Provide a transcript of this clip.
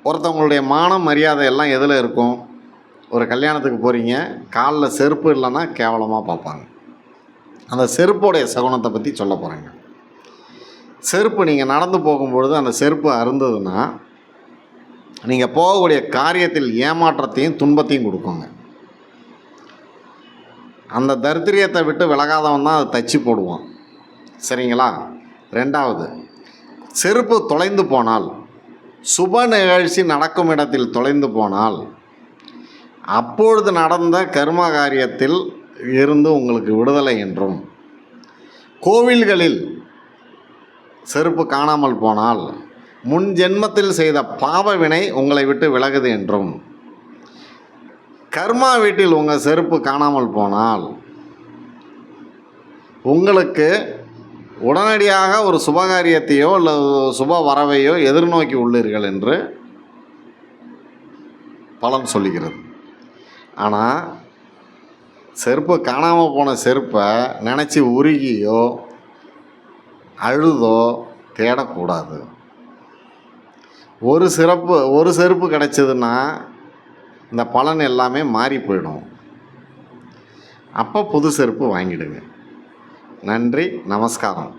ஒருத்தவங்களுடைய மானம் மரியாதை எல்லாம் எதில் இருக்கும்? ஒரு கல்யாணத்துக்கு போகிறீங்க, காலில் செருப்பு இல்லைன்னா கேவலமாக பார்ப்பாங்க. அந்த செருப்போடைய சகுனத்தை பற்றி சொல்ல போகிறேங்க. செருப்பு நீங்கள் நடந்து போகும்பொழுது அந்த செருப்பு அருந்ததுன்னா நீங்கள் போகக்கூடிய காரியத்தில் ஏமாற்றத்தையும் துன்பத்தையும் கொடுக்குங்க. அந்த தரித்திரியத்தை விட்டு விலகாதவன் தான் அதை தச்சு போடுவான். சரிங்களா? ரெண்டாவது, செருப்பு தொலைந்து போனால், சுப நிகழ்ச்சி நடக்கும் இடத்தில் தொலைந்து போனால், அப்பொழுது நடந்த கர்ம காரியத்தில் இருந்து உங்களுக்கு விடுதலை என்றும், கோவில்களில் செருப்பு காணாமல் போனால் முன் ஜென்மத்தில் செய்த பாவ வினை உங்களை விட்டு விலகுது என்றும், கர்மா வீட்டில் உங்கள் செருப்பு காணாமல் போனால் உங்களுக்கு உடனடியாக ஒரு சுபகாரியத்தையோ இல்லை சுப வரவையோ எதிர்நோக்கி உள்ளீர்கள் என்று பலன் சொல்லுகிறது. ஆனால் செருப்பு காணாமல் போன செருப்பை நினச்சி உருகியோ அழுதோ தேடக்கூடாது. ஒரு செருப்பு கிடைச்சதுன்னா இந்த பலன் எல்லாமே மாறி போயிடும். அப்போ புது செருப்பு வாங்கிடுங்க. நன்றி, நமஸ்காரம்.